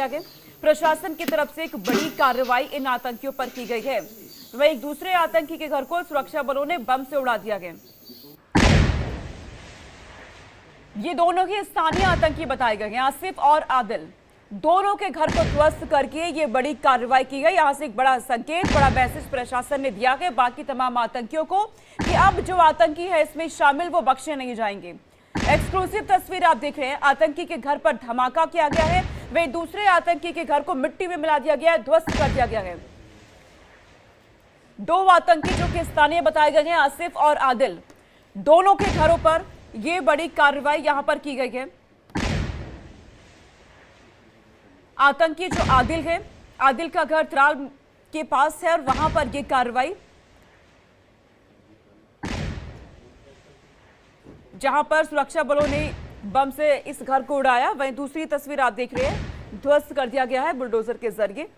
आगे प्रशासन की तरफ से एक बड़ी कार्रवाई इन आतंकियों पर की गई है। वहीं एक दूसरे आतंकी के घर को सुरक्षा बलों ने बम से उड़ा दिया गया। ये दोनों ही स्थानीय आतंकी बताए गए हैं, आसिफ और आदिल। दोनों के घर को ध्वस्त करके ये बड़ी कार्रवाई की गई। यहां से एक बड़ा संकेत, बड़ा मैसेज प्रशासन ने दिया है बाकी तमाम आतंकियों को कि अब जो आतंकी है इसमें शामिल वो बख्शे नहीं जाएंगे। एक्सक्लूसिव तस्वीर आप देख रहे हैं, आतंकी के घर पर धमाका किया गया है। वे दूसरे आतंकी के घर को मिट्टी में मिला दिया गया है, ध्वस्त कर दिया गया है। दो आतंकी जो कि स्थानीय बताए गए हैं, आसिफ और आदिल, दोनों के घरों पर यह बड़ी कार्रवाई यहां पर की गई है। आतंकी जो आदिल है, आदिल का घर त्राल के पास है और वहां पर यह कार्रवाई, जहां पर सुरक्षा बलों ने बम से इस घर को उड़ाया। वहीं दूसरी तस्वीर आप देख रहे हैं, ध्वस्त कर दिया गया है बुलडोजर के जरिए।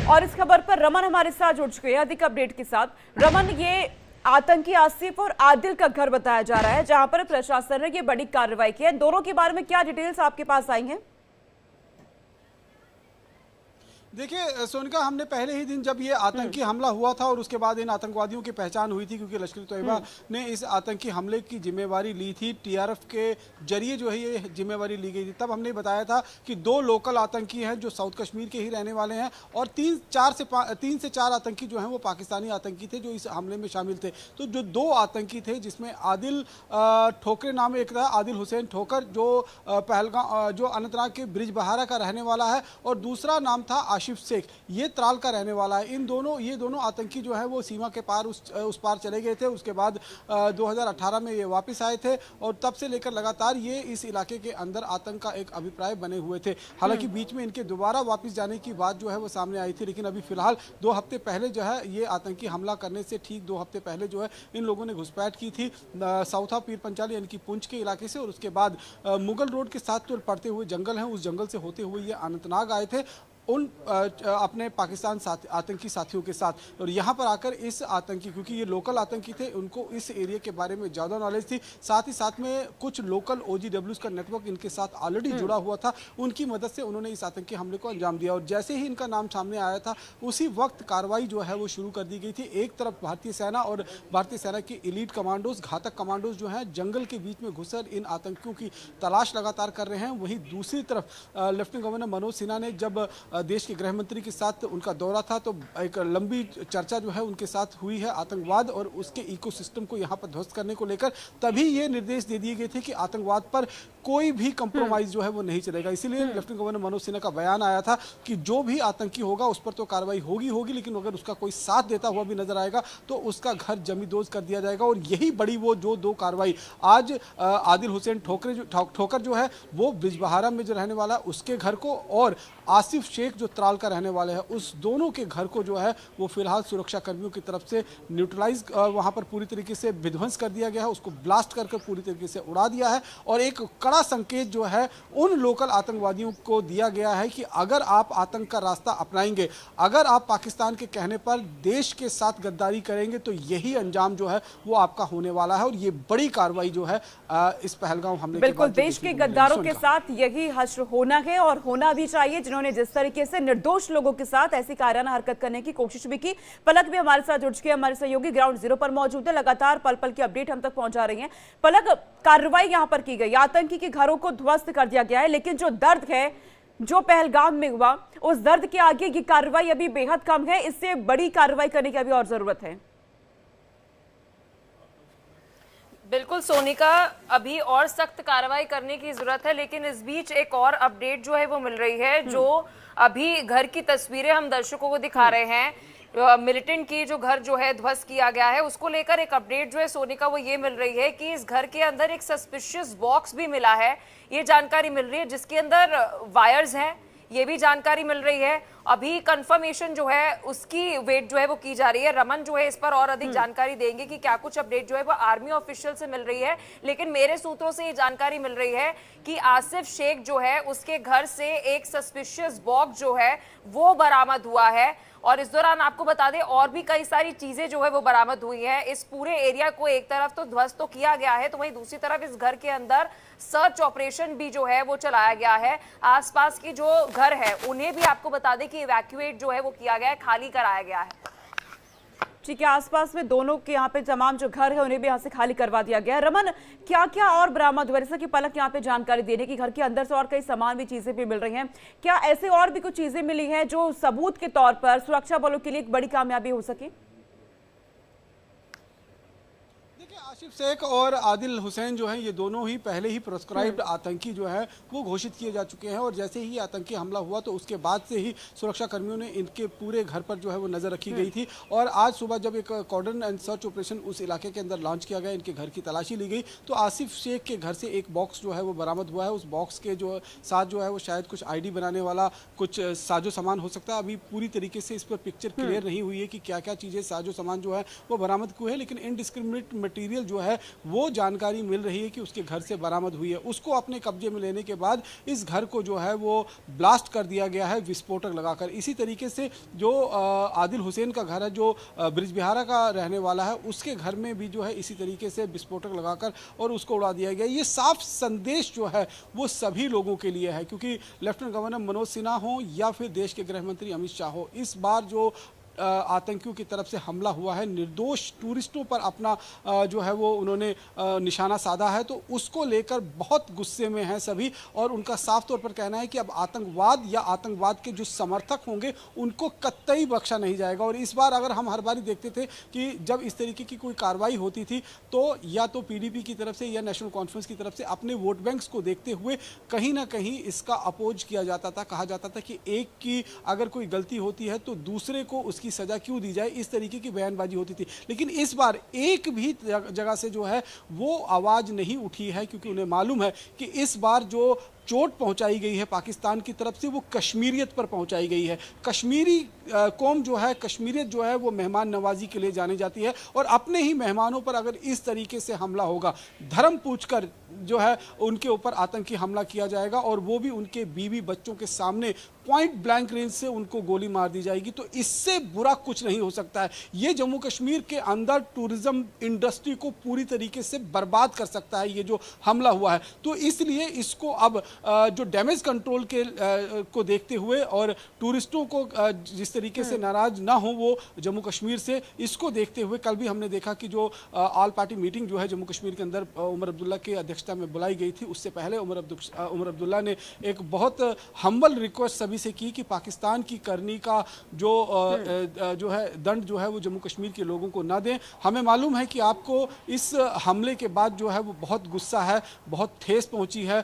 और इस खबर पर रमन हमारे साथ जुड़ चुके हैं अधिक अपडेट के साथ। रमन, ये आतंकी आसिफ और आदिल का घर बताया जा रहा है जहां पर प्रशासन ने ये बड़ी कार्रवाई की है। दोनों के बारे में क्या डिटेल्स आपके पास आई हैं? देखिए सोनिका, हमने पहले ही दिन जब ये आतंकी हमला हुआ था और उसके बाद इन आतंकवादियों की पहचान हुई थी, क्योंकि लश्कर तैयबा ने इस आतंकी हमले की जिम्मेवारी ली थी, टीआरएफ के जरिए जो है ये जिम्मेवारी ली गई थी। तब हमने बताया था कि दो लोकल आतंकी हैं जो साउथ कश्मीर के ही रहने वाले हैं और तीन से चार आतंकी जो हैं वो पाकिस्तानी आतंकी थे जो इस हमले में शामिल थे। तो जो दो आतंकी थे, जिसमें आदिल ठोकरे नाम एक था, आदिल हुसैन ठोकर, जो पहलगाम जो अनंतनाग के ब्रिजबहारा का रहने वाला है, और दूसरा नाम था आशिफ शेख, ये त्राल का रहने वाला है। ये दोनों आतंकी जो है वो सीमा के पार उस पार चले गए थे। उसके बाद 2018 में ये वापस आए थे और तब से लेकर लगातार ये इस इलाके के अंदर आतंक का एक अभिप्राय बने हुए थे। हालांकि बीच में इनके दोबारा वापस जाने की बात जो है वो सामने आई थी, लेकिन अभी फिलहाल 2 हफ्ते पहले जो है ये आतंकी हमला करने से ठीक 2 हफ्ते पहले जो है इन लोगों ने घुसपैठ की थी साउथा पीर पंचाली यानी कि पुंछ के इलाके से, और उसके बाद मुगल रोड के साथ जो पड़ते हुए जंगल हैं उस जंगल से होते हुए ये अनंतनाग आए थे उन अपने पाकिस्तान आतंकी साथियों के साथ। और यहाँ पर आकर इस आतंकी, क्योंकि ये लोकल आतंकी थे, उनको इस एरिया के बारे में ज़्यादा नॉलेज थी, साथ ही साथ में कुछ लोकल OGWs का नेटवर्क इनके साथ ऑलरेडी जुड़ा हुआ था। उनकी मदद से उन्होंने इस आतंकी हमले को अंजाम दिया और जैसे ही इनका नाम सामने आया था उसी वक्त कार्रवाई जो है वो शुरू कर दी गई थी। एक तरफ भारतीय सेना और भारतीय सेना की एलीट कमांडोज, घातक कमांडोज जो हैं जंगल के बीच में घुसकर इन आतंकियों की तलाश लगातार कर रहे हैं। वहीं दूसरी तरफ लेफ्टिनेंट गवर्नर मनोज सिन्हा ने जब देश के गृह मंत्री के साथ उनका दौरा था तो एक लंबी चर्चा जो है उनके साथ हुई है आतंकवाद और उसके इकोसिस्टम को यहां पर ध्वस्त करने को लेकर। तभी ये निर्देश दे दिए गए थे कि आतंकवाद पर कोई भी कंप्रोमाइज जो है वो नहीं चलेगा। इसीलिए लेफ्टिनेंट गवर्नर मनोज सिन्हा का बयान आया था कि जो भी आतंकी होगा उस पर तो कार्रवाई होगी, लेकिन अगर उसका कोई साथ देता हुआ भी नजर आएगा तो उसका घर जमींदोज कर दिया जाएगा। और यही बड़ी वो जो 2 कार्रवाई आज आदिल हुसैन ठोकर जो है वो ब्रिजबहारा में जो रहने वाला उसके घर को, और आसिफ शेख जो त्राल का रहने वाले हैं उस दोनों के घर को जो है वो फिलहाल सुरक्षा कर्मियों की तरफ से न्यूट्रलाइज वहां पर पूरी तरीके से विध्वंस कर दिया गया है, उसको ब्लास्ट कर पूरी तरीके से उड़ा दिया है। और एक कड़ा संकेत जो है उन लोकल आतंकवादियों को दिया गया है कि अगर आप आतंक का रास्ता अपनाएंगे, अगर आप पाकिस्तान के कहने पर देश के साथ गद्दारी करेंगे तो यही अंजाम जो है वो आपका होने वाला है। और ये बड़ी कार्रवाई जो है इस पहलगाम हमले बिल्कुल देश के गद्दारों के साथ यही हश्र होना है और होना भी चाहिए, जिन्होंने जिस तरीके से निर्दोष लोगों के साथ ऐसी कायराना हरकत करने की कोशिश भी की। पलक भी हमारे साथ जुड़ चुके हैं, हमारे सहयोगी ग्राउंड जीरो पर मौजूद है, लगातार पल पल की अपडेट हम तक पहुंचा रही हैं। पलक, कार्रवाई यहां पर की गई, आतंकी के घरों को ध्वस्त कर दिया गया है, लेकिन जो दर्द है जो पहलगाम में हुआ उस दर्द के आगे ये कार्रवाई अभी बेहद कम है। इससे बड़ी कार्रवाई करने की अभी और जरूरत है। बिल्कुल सोनिका, अभी और सख्त कार्रवाई करने की जरूरत है, लेकिन इस बीच एक और अपडेट जो है वो मिल रही है। जो अभी घर की तस्वीरें हम दर्शकों को दिखा रहे हैं, मिलिटेंट की जो घर जो है ध्वस्त किया गया है, उसको लेकर एक अपडेट जो है सोनिका वो ये मिल रही है कि इस घर के अंदर एक सस्पिशियस बॉक्स भी मिला है। ये जानकारी मिल रही है जिसके अंदर वायर्स हैं, ये भी जानकारी मिल रही है। अभी कंफर्मेशन जो है उसकी वेट जो है वो की जा रही है। रमन जो है इस पर और अधिक जानकारी देंगे कि क्या कुछ अपडेट जो है वो आर्मी ऑफिशियल से मिल रही है। लेकिन मेरे सूत्रों से ये जानकारी मिल रही है कि आसिफ शेख जो है उसके घर से एक सस्पिशियस बॉक्स जो है वो बरामद हुआ है, और इस दौरान आपको बता दें और भी कई सारी चीजें जो है वो बरामद हुई हैं। इस पूरे एरिया को एक तरफ तो ध्वस्त तो किया गया है, तो वहीं दूसरी तरफ इस घर के अंदर सर्च ऑपरेशन भी जो है वो चलाया गया है। आसपास की जो घर है उन्हें भी आपको बता दें कि इवैक्यूएट जो है वो किया गया है, खाली कराया गया है। ठीक है, आसपास में दोनों के यहाँ पे तमाम जो घर है उन्हें भी यहाँ से खाली करवा दिया गया है। रमन, क्या क्या और बरामद हुआ, जैसा कि पलक यहाँ पे जानकारी दे रही है कि घर के अंदर से और कई सामान भी चीजें भी मिल रही हैं, क्या ऐसे और भी कुछ चीजें मिली हैं जो सबूत के तौर पर सुरक्षा बलों के लिए एक बड़ी कामयाबी हो सके? आसिफ शेख और आदिल हुसैन जो हैं ये दोनों ही पहले ही प्रोस्क्राइब्ड आतंकी जो है वो घोषित किए जा चुके हैं, और जैसे ही आतंकी हमला हुआ तो उसके बाद से ही सुरक्षा कर्मियों ने इनके पूरे घर पर जो है वो नजर रखी गई थी। और आज सुबह जब एक कॉर्डन एंड सर्च ऑपरेशन उस इलाके के अंदर लॉन्च किया गया, इनके घर की तलाशी ली गई, तो आसिफ शेख के घर से एक बॉक्स जो है वो बरामद हुआ है। उस बॉक्स के जो साथ जो है वो शायद कुछ ID बनाने वाला कुछ साजो सामान हो सकता है। अभी पूरी तरीके से इस पर पिक्चर क्लियर नहीं हुई है कि क्या क्या चीज़ें साजो सामान जो है वो बरामद हुए हैं, लेकिन इनडिस्क्रिमिनेट मटीरियल जो है वो जानकारी मिल रही है कि उसके घर से बरामद हुई है। उसको अपने कब्जे में लेने के बाद इस घर को जो है वो ब्लास्ट कर दिया गया है विस्फोटक लगाकर। इसी तरीके से जो आदिल हुसैन का घर है जो ब्रिजबिहारा का रहने वाला है, उसके घर में भी जो है इसी तरीके से विस्फोटक लगाकर और उसको उड़ा दिया गया। ये साफ संदेश जो है वो सभी लोगों के लिए है, क्योंकि लेफ्टिनेंट गवर्नर मनोज सिन्हा हो या फिर देश के गृह मंत्री अमित शाह हो, इस बार जो आतंकियों की तरफ से हमला हुआ है, निर्दोष टूरिस्टों पर अपना जो है वो उन्होंने निशाना साधा है, तो उसको लेकर बहुत गुस्से में हैं सभी। और उनका साफ तौर पर कहना है कि अब आतंकवाद या आतंकवाद के जो समर्थक होंगे उनको कतई बख्शा नहीं जाएगा। और इस बार अगर हम हर बार देखते थे कि जब इस तरीके की कोई कार्रवाई होती थी तो या तो PDP की तरफ से या नेशनल कॉन्फ्रेंस की तरफ से अपने वोट बैंक्स को देखते हुए कहीं ना कहीं इसका अपोज किया जाता था। कहा जाता था कि एक की अगर कोई गलती होती है तो दूसरे को उसकी सजा क्यों दी जाए, इस तरीके की बयानबाजी होती थी। लेकिन इस बार एक भी जगह से जो है वो आवाज नहीं उठी है, क्योंकि उन्हें मालूम है कि इस बार जो चोट पहुंचाई गई है पाकिस्तान की तरफ से वो कश्मीरियत पर पहुंचाई गई है। कश्मीरी कौम जो है, कश्मीरियत जो है वो मेहमान नवाजी के लिए जानी जाती है, और अपने ही मेहमानों पर अगर इस तरीके से हमला होगा, धर्म पूछकर जो है उनके ऊपर आतंकी हमला किया जाएगा, और वो भी उनके बीवी बच्चों के सामने पॉइंट ब्लैंक रेंज से उनको गोली मार दी जाएगी, तो इससे बुरा कुछ नहीं हो सकता है। ये जम्मू कश्मीर के अंदर टूरिज्म इंडस्ट्री को पूरी तरीके से बर्बाद कर सकता है ये जो हमला हुआ है। तो इसलिए इसको अब जो डैमेज कंट्रोल के को देखते हुए और टूरिस्टों को जिस तरीके से नाराज ना हो वो जम्मू कश्मीर से, इसको देखते हुए कल भी हमने देखा कि जो ऑल पार्टी मीटिंग जो है जम्मू कश्मीर के अंदर उमर अब्दुल्ला की अध्यक्षता में बुलाई गई थी, उससे पहले उमर अब्दुल्ला ने एक बहुत हम्बल रिक्वेस्ट सभी से की कि पाकिस्तान की करनी का जो है दंड जो है वो जम्मू कश्मीर के लोगों को ना दें। हमें मालूम है कि आपको इस हमले के बाद जो है वो बहुत गुस्सा है, बहुत ठेस पहुंची है,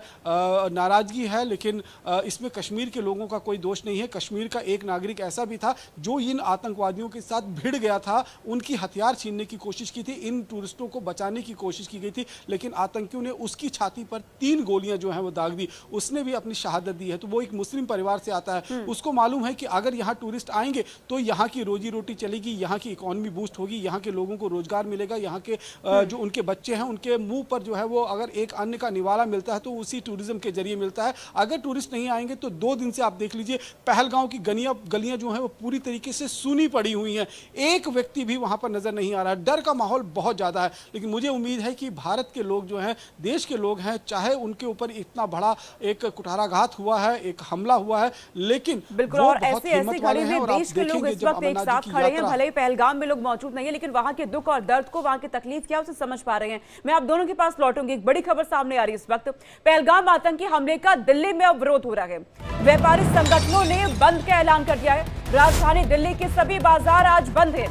नाराजगी है, लेकिन इसमें कश्मीर के लोगों का कोई दोष नहीं है। कश्मीर का एक नागरिक ऐसा भी था जो इन आतंकवादियों के साथ भिड़ गया था, उनकी हथियार छीनने की कोशिश की थी, इन टूरिस्टों को बचाने की कोशिश की गई थी, लेकिन आतंकियों ने उसकी छाती पर 3 गोलियां जो हैं वो दाग दी। उसने भी अपनी शहादत दी है। तो वो एक मुस्लिम परिवार से आता है, उसको मालूम है कि अगर यहाँ टूरिस्ट आएंगे तो यहाँ की रोजी रोटी चलेगी, यहाँ की इकोनॉमी बूस्ट होगी, यहाँ के लोगों को रोजगार मिलेगा, यहाँ के जो उनके बच्चे हैं उनके मुंह पर जो है वो अगर एक अन्न का निवाला मिलता है तो उसी टूरिज्म के जरिए मिलता है। अगर टूरिस्ट नहीं आएंगे तो 2 दिन से आप देख लीजिए पहलगांव की गलियां जो हैं वो पूरी तरीके से सूनी पड़ी हुई हैं, एक व्यक्ति भी वहां पर नजर नहीं आ रहा है। डर का माहौल बहुत ज्यादा है। लेकिन मुझे उम्मीद है कि भारत के लोग जो हैं, देश के लोग हैं, चाहे उनके ऊपर इतना बड़ा एक कुठाराघात हुआ है, एक हमला हुआ है, लेकिन बिल्कुल, और ऐसे घड़ी में देश के लोग इस वक्त एक साथ खड़े हैं। भले ही पहलगाम में लोग मौजूद नहीं है, लेकिन वहां के दुख और दर्द को, वहां की तकलीफ क्या उसे समझ पा रहे हैं। मैं आप दोनों के पास लौटूंगी। एक बड़ी खबर सामने आ रही है इस वक्त, पहलगाम आतंकी हमले का दिल्ली में अब विरोध हो रहा है। व्यापारी संगठनों ने बंद का ऐलान कर दिया है। राजधानी दिल्ली के सभी बाजार आज बंद है।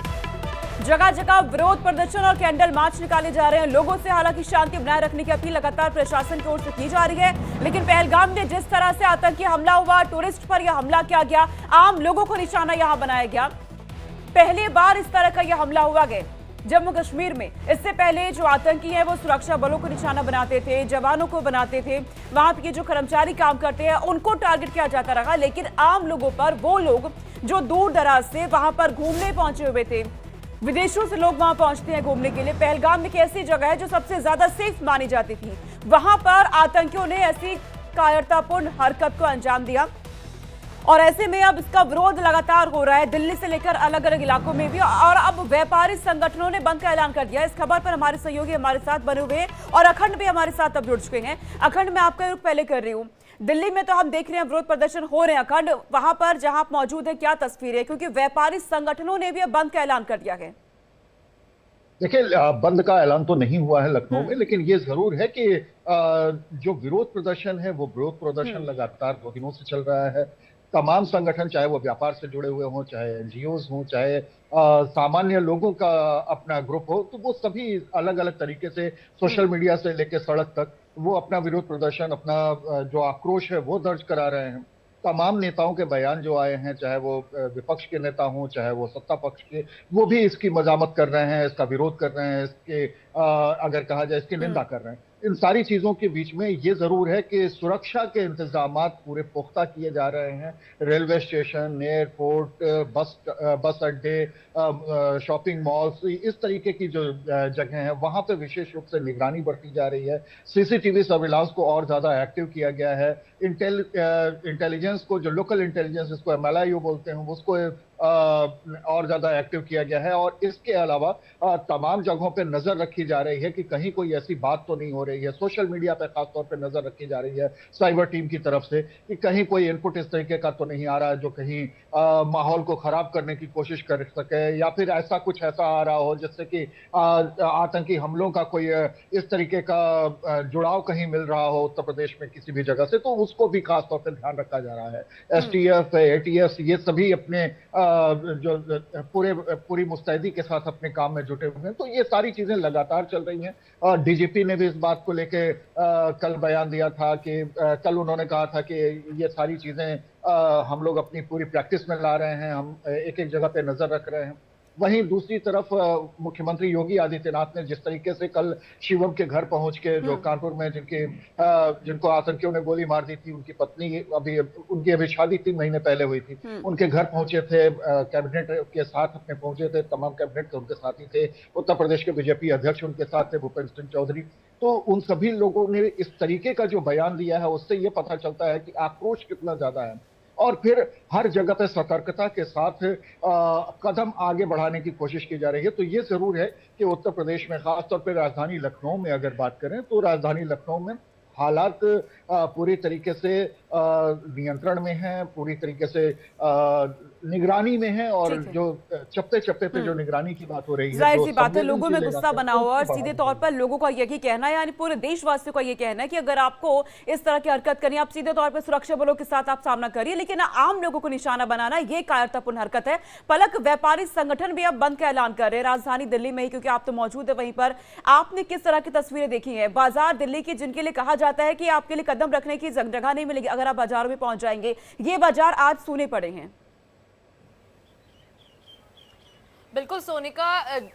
जगह जगह विरोध प्रदर्शन और कैंडल मार्च निकाले जा रहे हैं। लोगों से हालांकि शांति बनाए रखने की अपील लगातार प्रशासन की ओर से की जा रही है, लेकिन पहलगाम में जिस तरह से आतंकी हमला हुआ, टूरिस्ट पर यह हमला किया गया, आम लोगों को निशाना यहां बनाया गया, पहली बार इस तरह का यह हमला हुआ है। जम्मू कश्मीर में इससे पहले जो आतंकी हैं वो सुरक्षा बलों को निशाना बनाते थे, जवानों को बनाते थे, वहां के जो कर्मचारी काम करते हैं उनको टारगेट किया जाता रहा। लेकिन आम लोगों पर, वो लोग जो दूर दराज से वहां पर घूमने पहुंचे हुए थे, विदेशों से लोग वहां पहुंचते हैं घूमने के लिए। पहलगाम एक ऐसी जगह है जो सबसे ज्यादा सेफ मानी जाती थी, वहां पर आतंकियों ने ऐसी कायरतापूर्ण हरकत को अंजाम दिया और ऐसे में अब इसका विरोध लगातार हो रहा है, दिल्ली से लेकर अलग अलग इलाकों में भी। और अब व्यापारी संगठनों ने बंद का ऐलान कर दिया। इस खबर पर हमारे सहयोगी हमारे साथ बने हुए हैं और अखंड भी हमारे साथ अब जुड़ चुके हैं। अखंड, मैं आपका रुख पहले कर रही हूँ, दिल्ली में तो हम देख रहे हैं विरोध प्रदर्शन हो रहे हैं। अखंड, वहां पर जहां आप मौजूद है क्या तस्वीर है, क्योंकि व्यापारी संगठनों ने भी अब बंद का ऐलान कर दिया है। देखिए, बंद का ऐलान तो नहीं हुआ है लखनऊ में, लेकिन ये जरूर है कि जो विरोध प्रदर्शन है वो विरोध प्रदर्शन लगातार 2 दिनों से चल रहा है। तमाम संगठन, चाहे वो व्यापार से जुड़े हुए हों, चाहे एनजीओज हों, चाहे सामान्य लोगों का अपना ग्रुप हो, तो वो सभी अलग अलग तरीके से सोशल मीडिया से लेकर सड़क तक वो अपना विरोध प्रदर्शन, अपना जो आक्रोश है वो दर्ज करा रहे हैं। तमाम नेताओं के बयान जो आए हैं, चाहे वो विपक्ष के नेता हों, चाहे वो सत्ता पक्ष के, वो भी इसकी मजामत कर रहे हैं, इसका विरोध कर रहे हैं, इसके अगर कहा जाए इसकी निंदा कर रहे हैं। इन सारी चीजों के बीच में ये जरूर है कि सुरक्षा के इंतजामात पूरे पुख्ता किए जा रहे हैं। रेलवे स्टेशन, एयरपोर्ट, बस अड्डे, शॉपिंग मॉल्स, इस तरीके की जो जगह है वहां पे विशेष रूप से निगरानी बरती जा रही है। सीसीटीवी सर्विलांस को और ज्यादा एक्टिव किया गया है। इंटेलिजेंस को, जो लोकल इंटेलिजेंस, इसको MLIU बोलते हैं, उसको और ज्यादा एक्टिव किया गया है। और इसके अलावा तमाम जगहों पे नजर रखी जा रही है कि कहीं कोई ऐसी बात तो नहीं हो रही है। सोशल मीडिया पे खासतौर पे नजर रखी जा रही है साइबर टीम की तरफ से कि कहीं कोई इनपुट इस तरीके का तो नहीं आ रहा है जो कहीं माहौल को खराब करने की कोशिश कर सके, या फिर ऐसा कुछ ऐसा आ रहा हो जिससे कि आतंकी हमलों का कोई इस तरीके का जुड़ाव कहीं मिल रहा हो उत्तर प्रदेश में किसी भी जगह से, तो उसको भी खासतौर पर ध्यान रखा जा रहा है। STF, ATF, ये सभी अपने जो पूरी मुस्तैदी के साथ अपने काम में जुटे हुए हैं। तो ये सारी चीजें लगातार चल रही हैं। और DGP ने भी इस बात को लेके कल बयान दिया था कि कल उन्होंने कहा था कि ये सारी चीजें हम लोग अपनी पूरी प्रैक्टिस में ला रहे हैं, हम एक एक जगह पे नजर रख रहे हैं। वहीं दूसरी तरफ मुख्यमंत्री योगी आदित्यनाथ ने जिस तरीके से कल शिवम के घर पहुंच के, जो कानपुर में जिनको आतंकियों ने गोली मार दी थी, उनकी पत्नी उनकी शादी 3 महीने पहले हुई थी, उनके घर पहुंचे थे, कैबिनेट के साथ अपने पहुंचे थे, तमाम कैबिनेट के उनके साथ ही थे, उत्तर प्रदेश के बीजेपी अध्यक्ष उनके साथ थे, भूपेंद्र सिंह चौधरी। तो उन सभी लोगों ने इस तरीके का जो बयान दिया है उससे ये पता चलता है कि आक्रोश कितना ज्यादा है। और फिर हर जगह पे सतर्कता के साथ कदम आगे बढ़ाने की कोशिश की जा रही है। तो ये जरूर है कि उत्तर प्रदेश में, खासतौर पे राजधानी लखनऊ में अगर बात करें, तो राजधानी लखनऊ में हालात पूरी तरीके से नियंत्रण में हैं, पूरी तरीके से निगरानी में है। और जो चप्पे चप्पे पे जो निगरानी की बात हो रही है, जाहिर सी बात है लोगों में गुस्सा बना हुआ और सीधे तौर पर लोगों का यही कहना है, यानी पूरे देशवासियों का ये कहना है कि अगर आपको इस तरह की हरकत करनी है, आप सीधे तौर पर सुरक्षा बलों के साथ आप सामना करिए, लेकिन आम लोगों को निशाना बनाना ये कायरतापूर्ण हरकत है। पलक, व्यापारी संगठन भी अब बंद का ऐलान कर रहे हैं राजधानी दिल्ली में ही, क्योंकि आप तो मौजूद है वहीं पर। आपने किस तरह की तस्वीरें देखी है? बाजार दिल्ली की जिनके लिए कहा जाता है कि आपके लिए कदम रखने की जगह नहीं मिलेगी अगर आप बाजारों में पहुंच जाएंगे, ये बाजार आज सूने पड़े हैं। बिल्कुल सोनिका,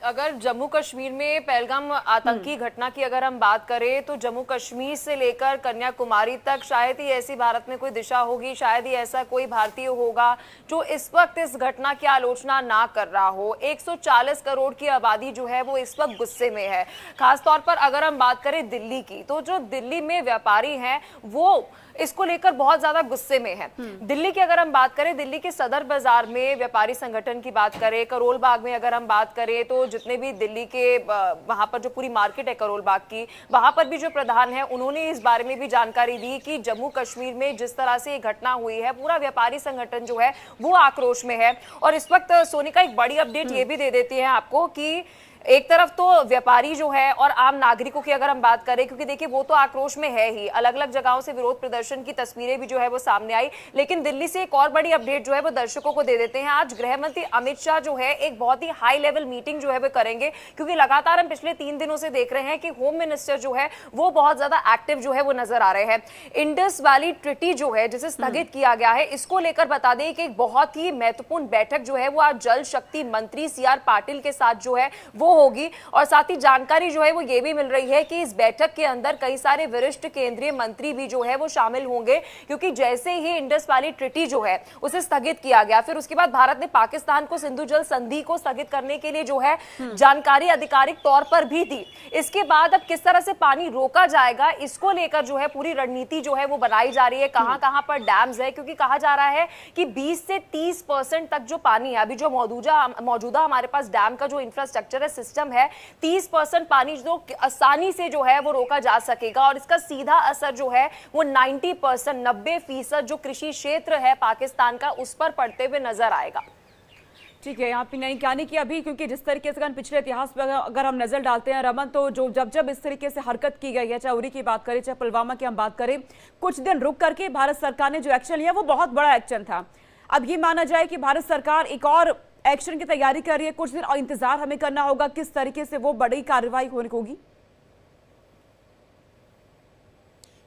अगर जम्मू कश्मीर में पहलगाम आतंकी घटना की अगर हम बात करें तो जम्मू कश्मीर से लेकर कन्याकुमारी तक शायद ही ऐसी भारत में कोई दिशा होगी, शायद ही ऐसा कोई भारतीय होगा जो इस वक्त इस घटना की आलोचना ना कर रहा हो। 140 करोड़ की आबादी जो है वो इस वक्त गुस्से में है। खासतौर पर अगर हम बात करें दिल्ली की, तो जो दिल्ली में व्यापारी हैं वो इसको लेकर बहुत ज्यादा गुस्से में है। दिल्ली की अगर हम बात करें, दिल्ली के सदर बाजार में व्यापारी संगठन की बात करें, करोल बाग में अगर हम बात करें, तो जितने भी दिल्ली के वहां पर जो पूरी मार्केट है करोल बाग की, वहां पर भी जो प्रधान है उन्होंने इस बारे में भी जानकारी दी कि जम्मू कश्मीर में जिस तरह से ये घटना हुई है, पूरा व्यापारी संगठन जो है वो आक्रोश में है। और इस वक्त सोनिका एक बड़ी अपडेट ये भी दे देती है आपको कि एक तरफ तो व्यापारी जो है और आम नागरिकों की अगर हम बात करें, क्योंकि देखिए वो तो आक्रोश में है ही, अलग अलग जगहों से विरोध प्रदर्शन की तस्वीरें भी जो है वो सामने आई, लेकिन दिल्ली से एक और बड़ी अपडेट जो है वो दर्शकों को दे देते हैं। आज गृह मंत्री अमित शाह जो है एक बहुत ही हाई लेवल मीटिंग जो है वो करेंगे, क्योंकि लगातार हम पिछले 3 दिनों से देख रहे हैं कि होम मिनिस्टर जो है वो बहुत ज्यादा एक्टिव जो है वो नजर आ रहे हैं। इंडस वैली ट्रिटी जो है जिसे स्थगित किया गया है, इसको लेकर बता दें कि एक बहुत ही महत्वपूर्ण बैठक जो है वो आज जल शक्ति मंत्री CR पाटिल के साथ जो है वो वो होगी। और साथ ही जानकारी जो है वो ये भी मिल रही है कि इस बैठक के अंदर कई सारे वरिष्ठ केंद्रीय मंत्री भी जो है वो शामिल होंगे, क्योंकि जैसे ही इंडस वैली ट्रीटी जो है उसे स्थगित किया गया, फिर उसके बाद भारत ने पाकिस्तान को सिंधु जल संधि को स्थगित करने के लिए जो है जानकारी आधिकारिक तौर पर भी दी। इसके बाद अब किस तरह से पानी रोका जाएगा, इसको लेकर जो है पूरी रणनीति जो है वो बनाई जा रही है। कहां कहां पर डैम्स है, क्योंकि कहा जा रहा है कि 20 से 30% तक जो पानी है अभी जो मौजूदा हमारे पास डैम का जो इंफ्रास्ट्रक्चर है, सिस्टम है, 30% पानी जो आसानी से जो है वो रोका जा सकेगा। और इसका सीधा असर जो है वो 90% जो कृषि क्षेत्र है पाकिस्तान का उस पर पड़ते हुए नजर आएगा। ठीक है, यहाँ पे नहीं कहने की अभी, क्योंकि जिस तरीके से पिछले इतिहास पर अगर हम नजर डालते हैं रमन, तो जो जब इस तरीके से हरकत की गई है, चाहे उरी की बात करें चाहे पुलवामा की हम बात करें, कुछ दिन रुक करके भारत सरकार ने जो एक्शन लिया वो बहुत बड़ा एक्शन था। अब ये माना जाए कि भारत सरकार एक और एक्शन की तैयारी कर रही है, कुछ दिन और इंतजार हमें करना होगा किस तरीके से वो बड़ी कार्रवाई होगी।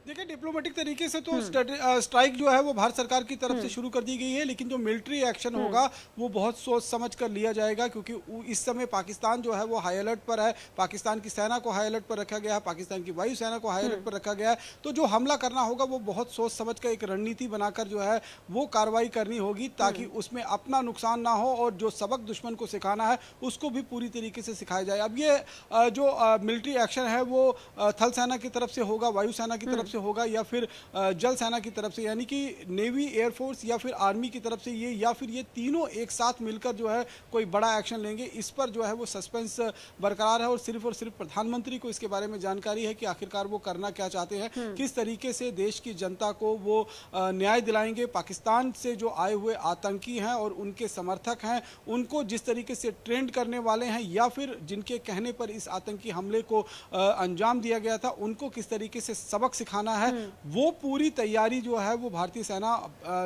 देखिए, डिप्लोमेटिक तरीके से तो स्ट्राइक जो है वो भारत सरकार की तरफ से शुरू कर दी गई है, लेकिन जो मिलिट्री एक्शन होगा वो बहुत सोच समझ कर लिया जाएगा, क्योंकि इस समय पाकिस्तान जो है वो हाई अलर्ट पर है। पाकिस्तान की सेना को हाई अलर्ट पर रखा गया है, पाकिस्तान की वायुसेना को हाई अलर्ट पर रखा गया है। तो जो हमला करना होगा वो बहुत सोच समझ कर एक रणनीति बनाकर जो है वो कार्रवाई करनी होगी, ताकि उसमें अपना नुकसान ना हो और जो सबक दुश्मन को सिखाना है उसको भी पूरी तरीके से सिखाया जाए। अब ये जो मिलिट्री एक्शन है वो थल सेना की तरफ से होगा, वायुसेना की तरफ से होगा, या फिर जल सेना की तरफ से, यानी कि नेवी, एयरफोर्स या फिर आर्मी की तरफ से ये, या फिर ये तीनों एक साथ मिलकर जो है कोई बड़ा एक्शन लेंगे। इस पर जो है वो सस्पेंस बरकरार है और सिर्फ प्रधानमंत्री को इसके बारे में जानकारी है कि आखिरकार वो करना क्या चाहते हैं, किस तरीके से देश की जनता को वो न्याय दिलाएंगे। पाकिस्तान से जो आए हुए आतंकी हैं और उनके समर्थक हैं, उनको जिस तरीके से ट्रेंड करने वाले हैं या फिर जिनके कहने पर इस आतंकी हमले को अंजाम दिया गया था, उनको किस तरीके से सबक सिखाना है, वो पूरी तैयारी जो है वो भारतीय सेना,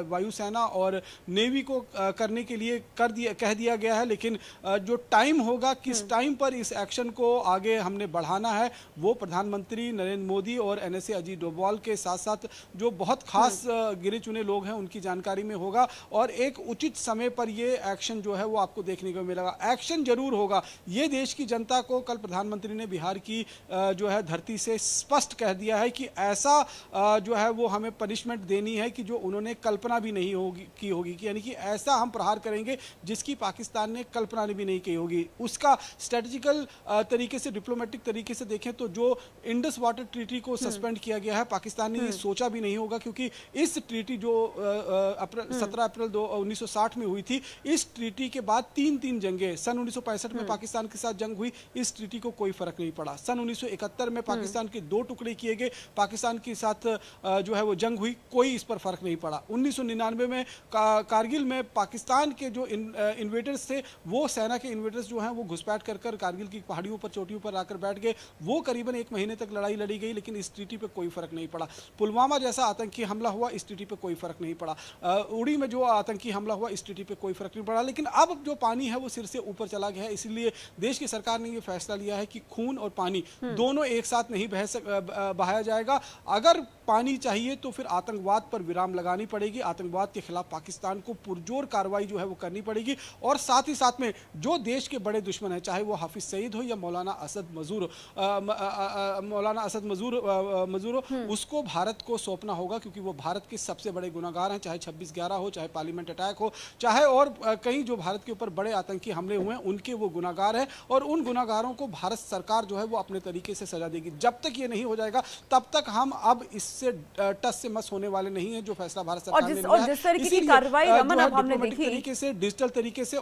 वायुसेना और नेवी को करने के लिए कह दिया गया है। लेकिन जो टाइम होगा, किस टाइम पर इस एक्शन को आगे हमने बढ़ाना है, वो प्रधानमंत्री नरेंद्र मोदी और एनएसए अजीत डोभाल के साथ साथ जो बहुत खास गिने चुने लोग हैं उनकी जानकारी में होगा, और एक उचित समय पर ये एक्शन जो है वो आपको देखने को मिलेगा। एक्शन जरूर होगा। ये देश की जनता को कल प्रधानमंत्री ने बिहार की जो है धरती से स्पष्ट कह दिया है कि ऐसा जो है वो हमें पनिशमेंट देनी है कि जो उन्होंने कल्पना भी नहीं की होगी, कि यानी कि ऐसा हम प्रहार करेंगे जिसकी पाकिस्तान ने कल्पना भी नहीं की होगी। उसका स्ट्रेटेजिकल तरीके से, डिप्लोमेटिक तरीके से देखें तो जो इंडस वाटर ट्रीटी को सस्पेंड किया गया है, पाकिस्तान ने ये सोचा भी नहीं होगा, क्योंकि इस ट्रीटी जो 17 अप्रैल 1960 में हुई थी, इस ट्रीटी के बाद तीन जंगें, सन 1965 में पाकिस्तान के साथ जंग हुई, इस ट्रीटी को कोई फर्क नहीं पड़ा। सन 1971 में पाकिस्तान के 2 टुकड़े किए गए, पाकिस्तान के साथ जो है वो जंग हुई, कोई इस पर फर्क नहीं पड़ा। 1999 में कारगिल में पाकिस्तान के जो इन्वेडर्स थे, वो सेना के इन्वेडर्स जो हैं वो घुसपैठ कर कारगिल की पहाड़ियों पर, चोटियों पर आकर बैठ गए। वो करीबन 1 महीने तक लड़ाई लड़ी गई, लेकिन इस ट्रीटी पे कोई फर्क नहीं पड़ा। पुलवामा जैसा आतंकी हमला हुआ, इस ट्रीटी पे कोई फर्क नहीं पड़ा। उड़ी में जो आतंकी हमला हुआ, इस ट्रीटी पे कोई फर्क नहीं पड़ा। लेकिन अब जो पानी है वो सिर से ऊपर चला गया है, इसलिए देश की सरकार ने ये फैसला लिया है कि खून और पानी दोनों एक साथ नहीं बहाया जाएगा। अगर पानी चाहिए तो फिर आतंकवाद पर विराम लगानी पड़ेगी, आतंकवाद के खिलाफ पाकिस्तान को पुरजोर कार्रवाई जो है वो करनी पड़ेगी, और साथ ही साथ में जो देश के बड़े दुश्मन हैं, चाहे वो हाफिज सईद हो या मौलाना असद मजूर हो, उसको भारत को सौंपना होगा, क्योंकि वो भारत के सबसे बड़े गुनाहगार हैं। चाहे 26/11 हो, चाहे पार्लियामेंट अटैक हो, चाहे और कई जो भारत के ऊपर बड़े आतंकी हमले हुए हैं, उनके वो गुनाहगार हैं, और उन गुनाहगारों को भारत सरकार जो है वो अपने तरीके से सजा देगी। जब तक ये नहीं हो जाएगा तब तक हम अब इससे टस से मस होने वाले नहीं है। जो फैसला भारत सरकार ने लिया है, जिस तरीके की कार्रवाई रमन अब हमने देखी, तरीके से, डिजिटल तरीके से,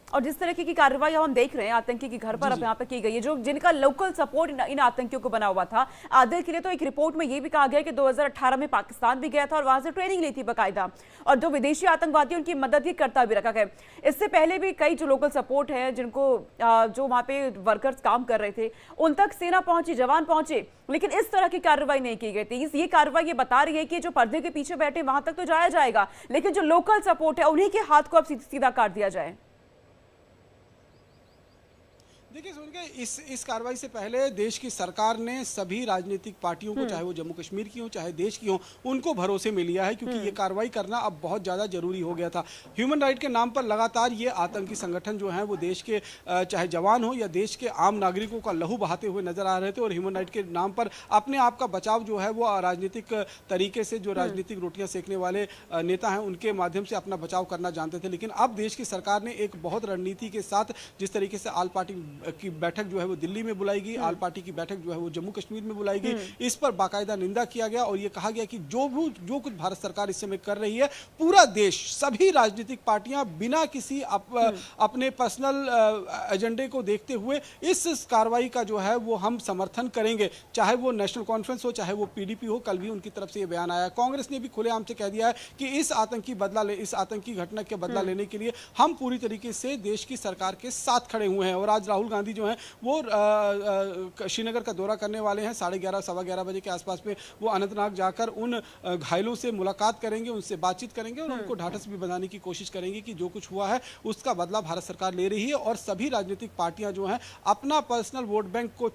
और जिस तरीके की कार्रवाई हम देख रहे हैं आतंकी के घर पर अब यहाँ पे की गई है, जो जिनका लोकल सपोर्ट इन आतंकियों को बना हुआ था आदिल के लिए, तो एक रिपोर्ट में ये भी कहा गया कि 2018 में पाकिस्तान भी गया था और वहां से ट्रेनिंग ली थी बाकायदा, और जो विदेशी आतंकवादी उनकी मदद ही करता भी रखा गया। इससे पहले भी कई जो लोकल सपोर्ट है, जिनको जो वहाँ पे वर्कर्स काम कर रहे थे, उन तक सेना पहुंची, जवान पहुंचे, लेकिन इस तरह की कार्रवाई नहीं की गई थी। ये कार्रवाई ये बता रही है कि जो पर्दे के पीछे बैठे वहां तक तो जाया जाएगा, लेकिन जो लोकल सपोर्ट है उन्हीं के हाथ को अब सीधा काट दिया जाए। देखिए सोनिका, इस कार्रवाई से पहले देश की सरकार ने सभी राजनीतिक पार्टियों को, चाहे वो जम्मू कश्मीर की हो चाहे देश की हो, उनको भरोसे में लिया है, क्योंकि ये कार्रवाई करना अब बहुत ज़्यादा जरूरी हो गया था। ह्यूमन राइट के नाम पर लगातार ये आतंकी संगठन जो हैं वो देश के चाहे जवान हो या देश के आम नागरिकों का लहू बहाते हुए नजर आ रहे थे, और ह्यूमन राइट के नाम पर अपने आप का बचाव जो है वो राजनीतिक तरीके से, जो राजनीतिक रोटियां सेकने वाले नेता हैं उनके माध्यम से अपना बचाव करना जानते थे। लेकिन अब देश की सरकार ने एक बहुत रणनीति के साथ, जिस तरीके से आल पार्टी की बैठक जो है वो दिल्ली में बुलाई गई, आल पार्टी की बैठक जो है वो जम्मू कश्मीर में बुलाई गई, इस पर बाकायदा निंदा किया गया और ये कहा गया कि जो कुछ भारत सरकार इस समय कर रही है, पूरा देश, सभी राजनीतिक पार्टियां बिना किसी अपने पर्सनल एजेंडे को देखते हुए इस कार्रवाई का जो है वो हम समर्थन करेंगे, चाहे वो नेशनल कॉन्फ्रेंस हो चाहे वो पीडीपी हो। कल भी उनकी तरफ से ये बयान आया। कांग्रेस ने भी खुलेआम से कह दिया है कि इस आतंकी घटना के बदला लेने के लिए हम पूरी तरीके से देश की सरकार के साथ खड़े हुए हैं। और आज राहुल गांधी जो हैं वो श्रीनगर का दौरा करने वाले हैं। 11:30 सवा 11 बजे के आसपास में वो अनंतनाग जाकर उन घायलों से मुलाकात करेंगे, उनसे बातचीत करेंगे और उनको ढाढ़स भी बनाने की कोशिश करेंगे कि जो कुछ हुआ है उसका बदला भारत सरकार ले रही है। और सभी राजनीतिक पार्टियां जो हैं अपना पर्सनल वोट बैंक को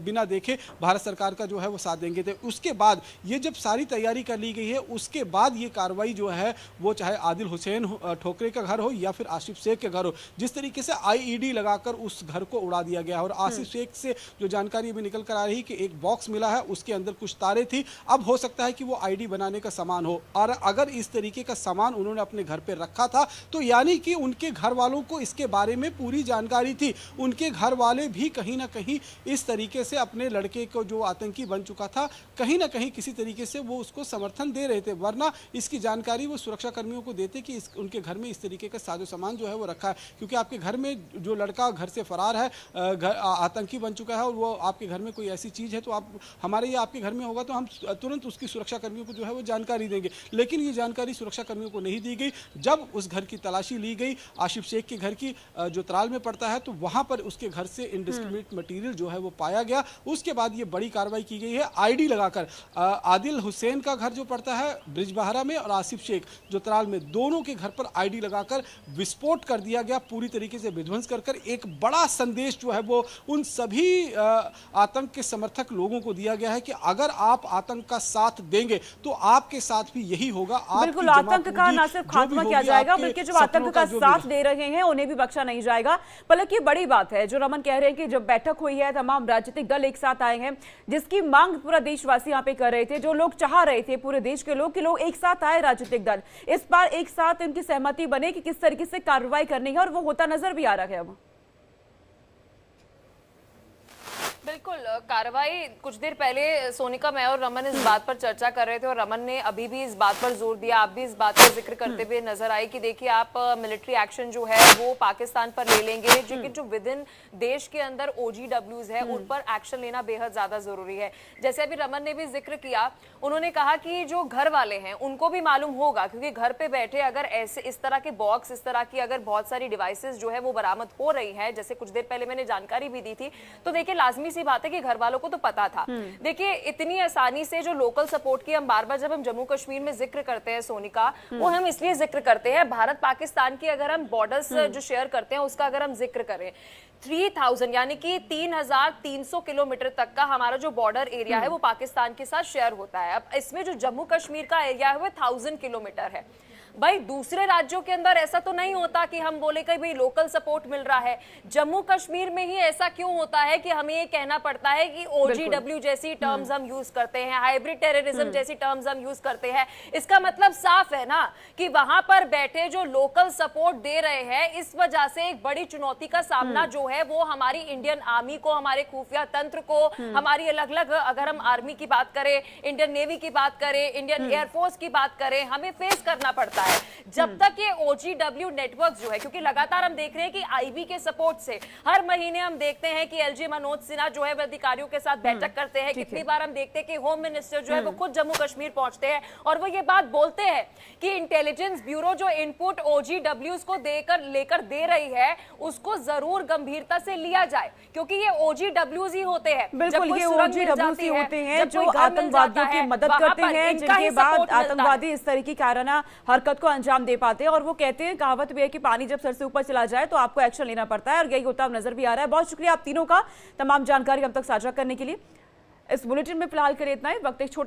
बिना देखे भारत सरकार का जो है वो साथ देंगे। तो उसके बाद ये जब सारी तैयारी कर ली गई है, उसके बाद ये कार्रवाई जो है वो चाहे आदिल हुसैन ठोकरे का घर हो या फिर आसिफ शेख के घर हो, जिस तरीके से आईईडी लगाकर उस घर को उड़ा दिया गया है। और आसिफ शेख से जो जानकारी भी निकल कर आ रही कि एक बॉक्स मिला है, उसके अंदर कुछ तारे थी। अब हो सकता है कि वो आईडी बनाने का सामान हो, और अगर इस तरीके का सामान उन्होंने अपने घर पे रखा था तो यानी कि उनके घर वालों को इसके बारे में पूरी जानकारी थी। उनके घर वाले भी कहीं ना कहीं इस तरीके से अपने लड़के को, जो आतंकी बन चुका था, कहीं ना कहीं किसी तरीके से वो उसको समर्थन दे रहे थे, वरना इसकी जानकारी वो सुरक्षा कर्मियों को देते कि उनके घर में इस तरीके का साजो सामान जो है वो रखा है। क्योंकि आपके घर में जो लड़का घर से फरार है, आतंकी बन चुका है, और वो आपके घर में कोई ऐसी चीज़ है तो आप हमारे ये आपके घर में होगा तो हम तुरंत उसकी सुरक्षा कर्मियों को जो है वो जानकारी देंगे। लेकिन ये जानकारी सुरक्षा कर्मियों को नहीं दी गई। जब उस घर की तलाशी ली गई, आसिफ शेख के घर की, जो त्राल में पड़ता है, तो वहां पर उसके घर से इंडिस्क्रिमिनेट मटेरियल जो है वो पाया गया। उसके बाद ये बड़ी कार्रवाई की गई है आईडी लगाकर। आदिल हुसैन का घर जो पड़ता है ब्रिजबहारा में और आसिफ शेख जो त्राल में, दोनों के घर पर आईडी लगाकर विस्फोट कर दिया गया, पूरी तरीके से विध्वंस कर एक बड़ा संदेश जो है वो उन सभी आतंक के समर्थक लोगों को दिया गया है कि अगर आप आतंक का साथ देंगे तो आपके साथ भी यही होगा। बिल्कुल, आतंक का न सिर्फ खात्मा किया जाएगा बल्कि जो आतंक का साथ दे रहे हैं उन्हें भी बख्शा नहीं जाएगा। पलक, ये बड़ी बात है जो रमन कह रहे हैं कि जब बैठक हुई है, तमाम राजनीतिक दल एक साथ आए हैं, जिसकी मांग पूरा देशवासी यहाँ पे कर रहे थे, जो लोग चाह रहे थे पूरे देश के लोग कि लोग एक साथ आए, राजनीतिक दल इस बार एक साथ उनकी सहमति बने कि किस तरीके से कार्रवाई करनी है, और वो होता नजर भी आ रहा है। अब बिल्कुल, कार्रवाई कुछ देर पहले सोनिका, मैं और रमन इस बात पर चर्चा कर रहे थे और रमन ने अभी भी इस बात पर जोर दिया, आप भी इस बात का जिक्र करते हुए नजर आई कि देखिए आप मिलिट्री एक्शन जो है वो पाकिस्तान पर ले लेंगे, लेकिन जो विद इन देश के अंदर OGWs है उन पर एक्शन लेना बेहद ज्यादा जरूरी है। जैसे अभी रमन ने भी जिक्र किया, उन्होंने कहा कि जो घर वाले हैं उनको भी मालूम होगा, क्योंकि घर पे बैठे अगर ऐसे इस तरह के बॉक्स, इस तरह की अगर बहुत सारी डिवाइसेस जो है वो बरामद हो रही है, जैसे कुछ देर पहले मैंने जानकारी भी दी थी, तो देखिए लाजमी सी बात है कि घर वालों को तो पता था। देखिए इतनी आसानी से जो लोकल सपोर्ट की हम बार बार जब हम जम्मू कश्मीर में जिक्र करते हैं सोनिका, वो हम इसलिए जिक्र करते हैं, भारत पाकिस्तान की अगर हम बॉर्डर्स जो शेयर करते हैं उसका अगर हम जिक्र करें, 3000 यानी कि 3300 किलोमीटर तक का हमारा जो बॉर्डर एरिया है वो पाकिस्तान के साथ शेयर होता है। अब इसमें जो जम्मू कश्मीर का एरिया है वो 1000 किलोमीटर है। भाई दूसरे राज्यों के अंदर ऐसा तो नहीं होता कि हम बोले कि भाई लोकल सपोर्ट मिल रहा है, जम्मू कश्मीर में ही ऐसा क्यों होता है कि हमें ये कहना पड़ता है कि OGW जैसी टर्म्स हम यूज करते हैं, हाइब्रिड टेररिज्म जैसी टर्म्स हम यूज करते हैं। इसका मतलब साफ है ना कि वहां पर बैठे जो लोकल सपोर्ट दे रहे हैं, इस वजह से एक बड़ी चुनौती का सामना जो है वो हमारी इंडियन आर्मी को, हमारे खुफिया तंत्र को, हमारी अलग अलग, अगर हम आर्मी की बात करें, इंडियन नेवी की बात करें, इंडियन एयरफोर्स की बात करें, हमें फेस करना पड़ता है। जब तक ये OGW नेटवर्क जो है, क्योंकि लगातार हम देख रहे हैं कि IB के सपोर्ट से हर महीने हम देखते हैं कि LG मनोज सिन्हा जो है अधिकारियों के साथ बैठक करते हैं, कितनी बार हम देखते हैं कि होम मिनिस्टर जो है वो खुद जम्मू कश्मीर पहुंचते हैं और वो ये बात बोलते हैं कि इंटेलिजेंस ब्यूरो जो इनपुट OGWs को लेकर दे रही है उसको जरूर गंभीरता से लिया जाए, क्योंकि ये OGWs ही होते हैं। बिल्कुल, ये OGWs ही होते हैं जो आतंकवादियों की मदद करते हैं, जिनके बाद आतंकवादी इस तरह की कायराना हरकत हरकत को अंजाम दे पाते हैं। और वो कहते हैं, कहावत भी है कि पानी जब सर से ऊपर चला जाए तो आपको एक्शन लेना पड़ता है, और यही होता नजर भी आ रहा है। बहुत शुक्रिया आप तीनों का तमाम जानकारी हम तक साझा करने के लिए। इस बुलेटिन में फिलहाल के लिए इतना ही। वक्त एक छोटा